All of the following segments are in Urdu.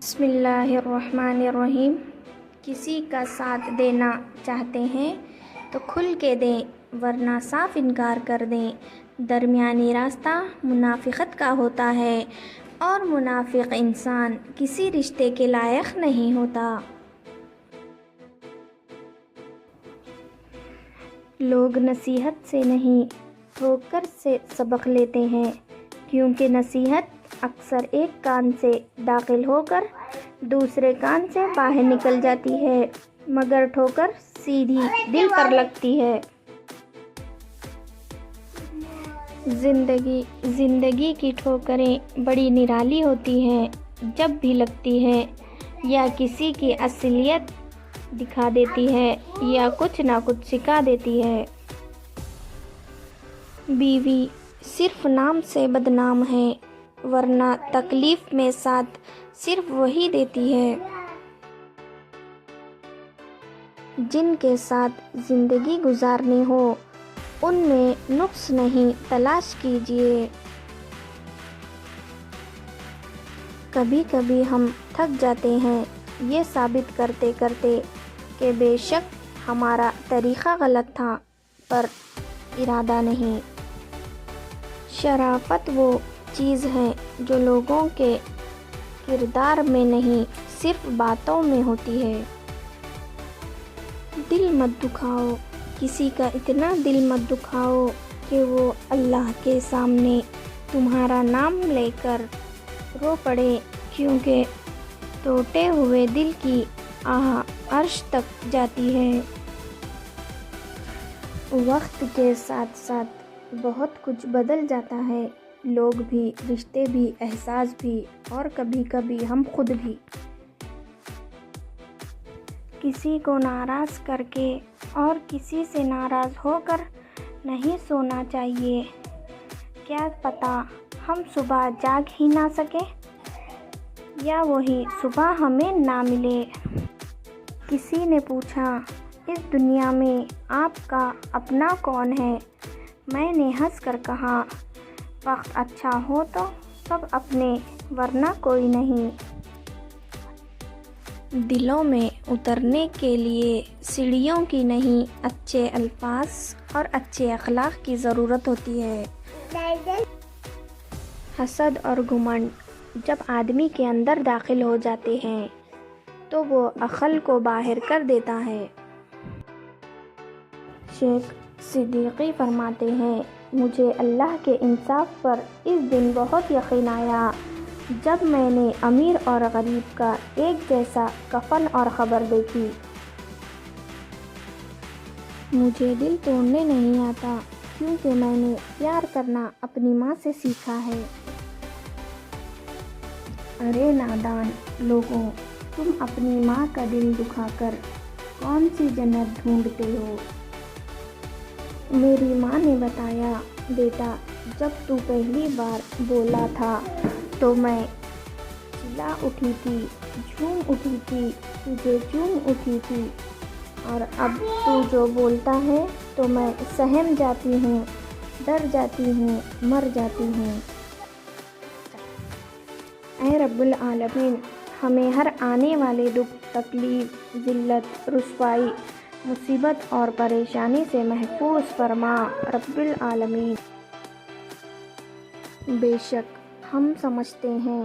بسم اللہ الرحمن الرحیم۔ کسی کا ساتھ دینا چاہتے ہیں تو کھل کے دیں ورنہ صاف انکار کر دیں۔ درمیانی راستہ منافقت کا ہوتا ہے اور منافق انسان کسی رشتے کے لائق نہیں ہوتا۔ لوگ نصیحت سے نہیں ٹھوکر سے سبق لیتے ہیں، کیونکہ نصیحت اکثر ایک کان سے داخل ہو کر دوسرے کان سے باہر نکل جاتی ہے، مگر ٹھوکر سیدھی دل پر لگتی ہے۔ زندگی کی ٹھوکریں بڑی نرالی ہوتی ہیں، جب بھی لگتی ہیں یا کسی کی اصلیت دکھا دیتی ہے یا کچھ نہ کچھ سکھا دیتی ہے۔ بیوی صرف نام سے بدنام ہے، ورنہ تکلیف میں ساتھ صرف وہی دیتی ہے۔ جن کے ساتھ زندگی گزارنی ہو ان میں نقص نہیں تلاش کیجیے۔ کبھی کبھی ہم تھک جاتے ہیں یہ ثابت کرتے کرتے کہ بے شک ہمارا طریقہ غلط تھا، پر ارادہ نہیں۔ شرافت وہ چیز ہے جو لوگوں کے کردار میں نہیں صرف باتوں میں ہوتی ہے۔ دل مت دکھاؤ، کسی کا اتنا دل مت دکھاؤ کہ وہ اللہ کے سامنے تمہارا نام لے کر رو پڑے، کیونکہ ٹوٹے ہوئے دل کی آہ عرش تک جاتی ہے۔ وقت کے ساتھ ساتھ بہت کچھ بدل جاتا ہے، لوگ بھی، رشتے بھی، احساس بھی، اور کبھی کبھی ہم خود بھی۔ کسی کو ناراض کر کے اور کسی سے ناراض ہو کر نہیں سونا چاہیے۔ کیا پتہ ہم صبح جاگ ہی نہ سکیں یا وہی صبح ہمیں نہ ملے۔ کسی نے پوچھا، اس دنیا میں آپ کا اپنا کون ہے؟ میں نے ہنس کر کہا، وقت اچھا ہو تو سب اپنے، ورنہ کوئی نہیں۔ دلوں میں اترنے کے لیے سیڑھیوں کی نہیں، اچھے الفاظ اور اچھے اخلاق کی ضرورت ہوتی ہے۔ حسد اور گھمنڈ جب آدمی کے اندر داخل ہو جاتے ہیں تو وہ عقل کو باہر کر دیتا ہے۔ شیخ صدیقی فرماتے ہیں، مجھے اللہ کے انصاف پر اس دن بہت یقین آیا جب میں نے امیر اور غریب کا ایک جیسا کفن اور قبر دیکھی۔ مجھے دل توڑنے نہیں آتا، کیونکہ میں نے پیار کرنا اپنی ماں سے سیکھا ہے۔ ارے نادان لوگوں، تم اپنی ماں کا دل دکھا کر کون سی جنت ڈھونڈتے ہو؟ میری ماں نے بتایا، بیٹا جب تو پہلی بار بولا تھا تو میں چلا اٹھی تھی، جھوم اٹھی تھی، تجھے چوم اٹھی تھی، اور اب تو جو بولتا ہے تو میں سہم جاتی ہوں، ڈر جاتی ہوں، مر جاتی ہوں۔ اے رب العالمین، ہمیں ہر آنے والے دکھ، تکلیف، ذلت، رسوائی، مصیبت اور پریشانی سے محفوظ فرما رب العالمین۔ بے شک ہم سمجھتے ہیں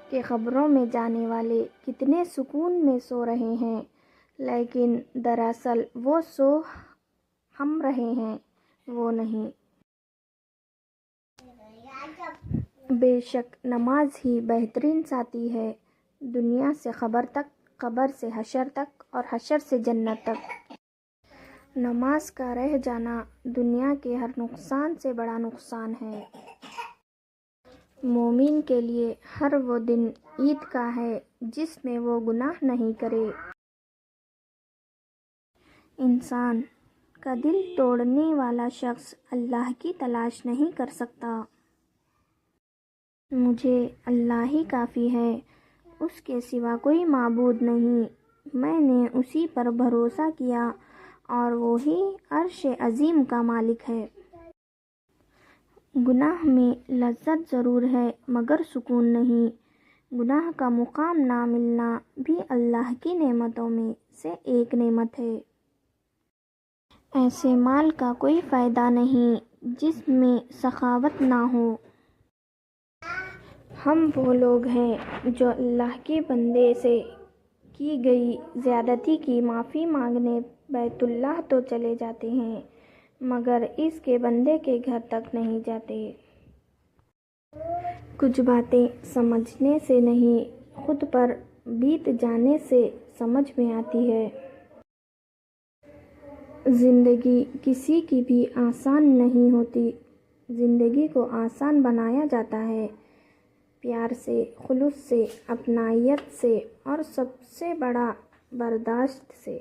کہ قبروں میں جانے والے کتنے سکون میں سو رہے ہیں، لیکن دراصل وہ سو ہم رہے ہیں، وہ نہیں۔ بے شک نماز ہی بہترین ساتھی ہے، دنیا سے قبر تک، قبر سے حشر تک، اور حشر سے جنت تک۔ نماز کا رہ جانا دنیا کے ہر نقصان سے بڑا نقصان ہے۔ مومن کے لیے ہر وہ دن عید کا ہے جس میں وہ گناہ نہیں کرے۔ انسان کا دل توڑنے والا شخص اللہ کی تلاش نہیں کر سکتا۔ مجھے اللہ ہی کافی ہے، اس کے سوا کوئی معبود نہیں۔ میں نے اسی پر بھروسہ کیا اور وہی عرش عظیم کا مالک ہے۔ گناہ میں لذت ضرور ہے مگر سکون نہیں۔ گناہ کا مقام نہ ملنا بھی اللہ کی نعمتوں میں سے ایک نعمت ہے۔ ایسے مال کا کوئی فائدہ نہیں جس میں سخاوت نہ ہو۔ ہم وہ لوگ ہیں جو اللہ کے بندے سے کی گئی زیادتی کی معافی مانگنے بیت اللہ تو چلے جاتے ہیں مگر اس کے بندے کے گھر تک نہیں جاتے۔ کچھ باتیں سمجھنے سے نہیں خود پر بیت جانے سے سمجھ میں آتی ہے۔ زندگی کسی کی بھی آسان نہیں ہوتی۔ زندگی کو آسان بنایا جاتا ہے پیار سے، خلوص سے، اپنائیت سے اور سب سے بڑا برداشت سے۔